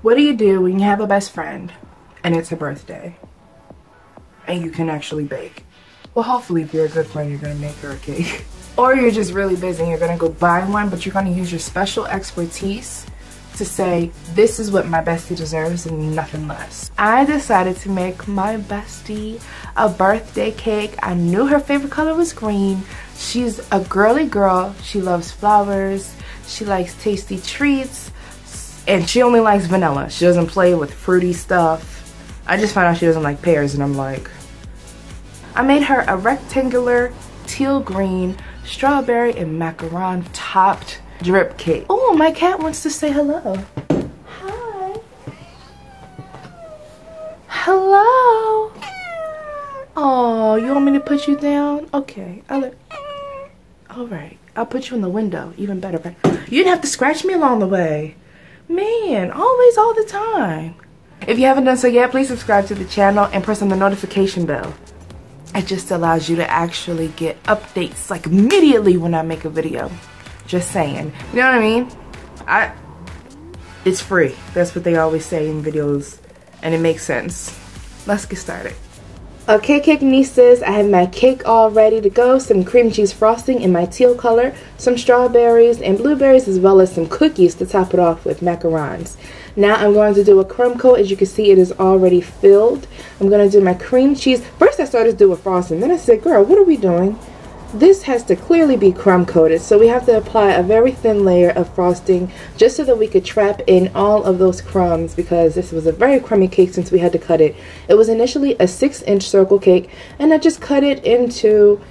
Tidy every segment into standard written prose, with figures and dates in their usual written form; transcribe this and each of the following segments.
What do you do when you have a best friend and it's her birthday and you can actually bake? Well, hopefully if you're a good friend, you're gonna make her a cake. Or you're just really busy and you're gonna go buy one, but you're gonna use your special expertise to say, this is what my bestie deserves and nothing less. I decided to make my bestie a birthday cake. I knew her favorite color was green. She's a girly girl. She loves flowers. She likes tasty treats. And she only likes vanilla. She doesn't play with fruity stuff. I just found out she doesn't like pears and I'm like. I made her a rectangular teal green strawberry and macaron topped drip cake. Oh, my cat wants to say hello. Hi. Hello. Oh, you want me to put you down? Okay. All right. I'll put you in the window. Even better. Right? You didn't have to scratch me along the way. Man, always, all the time. If you haven't done so yet, please subscribe to the channel and press on the notification bell. It just allows you to actually get updates like immediately when I make a video. Just saying. You know what I mean? It's free. That's what they always say in videos. And it makes sense. Let's get started. Okay, Cakenistas, I have my cake all ready to go. Some cream cheese frosting in my teal color. Some strawberries and blueberries, as well as some cookies to top it off with macarons. Now I'm going to do a crumb coat. As you can see, it is already filled. I'm going to do my cream cheese. First I started to do a frosting. Then I said, girl, what are we doing? This has to clearly be crumb coated, so we have to apply a very thin layer of frosting just so that we could trap in all of those crumbs, because this was a very crummy cake since we had to cut it. It was initially a 6-inch circle cake and I just cut it into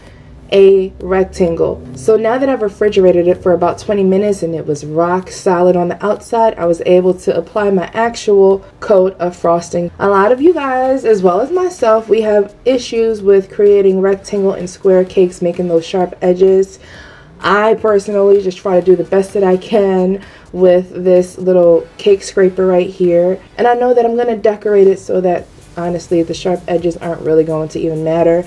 a rectangle. So now that I've refrigerated it for about 20 minutes and it was rock solid on the outside, I was able to apply my actual coat of frosting. A lot of you guys, as well as myself, we have issues with creating rectangle and square cakes, making those sharp edges. I personally just try to do the best that I can with this little cake scraper right here. And I know that I'm going to decorate it so that honestly the sharp edges aren't really going to even matter.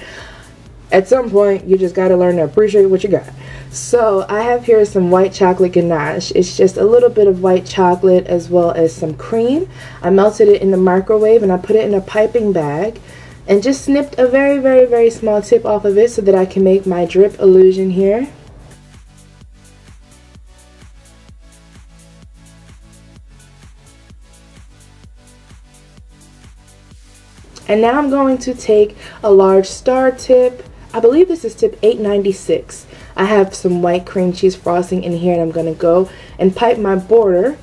At some point, you just got to learn to appreciate what you got. So I have here some white chocolate ganache. It's just a little bit of white chocolate as well as some cream. I melted it in the microwave and I put it in a piping bag and just snipped a very, very, very small tip off of it so that I can make my drip illusion here. And now I'm going to take a large star tip. I believe this is tip 896. I have some white cream cheese frosting in here and I'm going to go and pipe my border.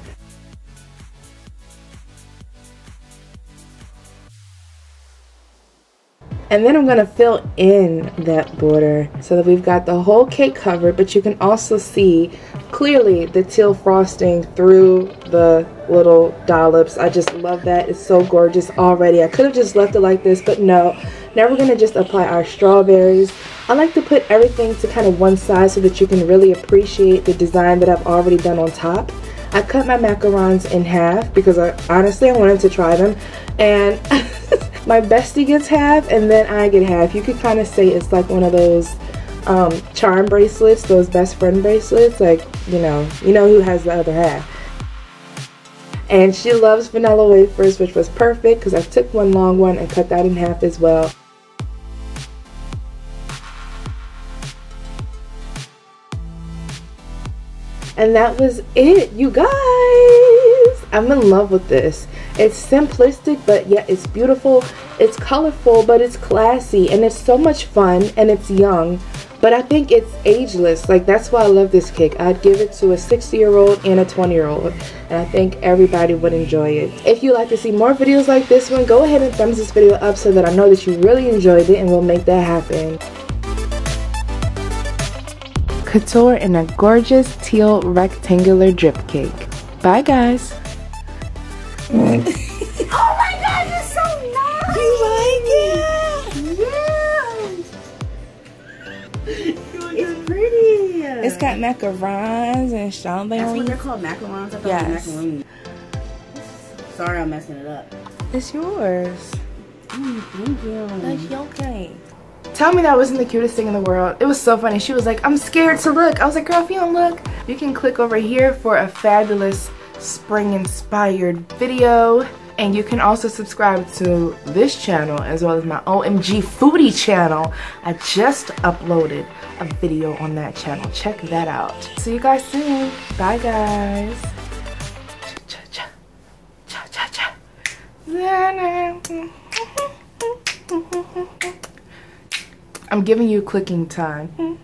And then I'm going to fill in that border so that we've got the whole cake covered, but you can also see clearly the teal frosting through the little dollops. I just love that. It's so gorgeous already. I could have just left it like this, but no. Now we're going to just apply our strawberries. I like to put everything to kind of one side so that you can really appreciate the design that I've already done on top. I cut my macarons in half because honestly I wanted to try them, and my bestie gets half and then I get half. You could kind of say it's like one of those charm bracelets, those best friend bracelets, like you know who has the other half. And she loves vanilla wafers, which was perfect because I took one long one and cut that in half as well. And that was it, you guys. I'm in love with this. It's simplistic, but yet it's beautiful. It's colorful, but it's classy, and it's so much fun, and it's young. But I think it's ageless. Like, that's why I love this cake. I'd give it to a 60-year-old and a 20-year-old, and I think everybody would enjoy it. If you'd like to see more videos like this one, go ahead and thumbs this video up so that I know that you really enjoyed it, and we'll make that happen. Couture in a gorgeous teal rectangular drip cake. Bye, guys. Oh my god, you're so nice! You like it? Yeah! It's pretty! It's got macarons and strawberries. That's what they're called, macarons? I thought yes. It was macaroons. Sorry I'm messing it up. It's yours. Thank you. That's your cake. Tell me that wasn't the cutest thing in the world. It was so funny. She was like, I'm scared to look. I was like, girl, if you don't look, you can click over here for a fabulous spring inspired video. And you can also subscribe to this channel as well as my OMG Foodie channel. I just uploaded a video on that channel. Check that out. See you guys soon. Bye guys. I'm giving you clicking time.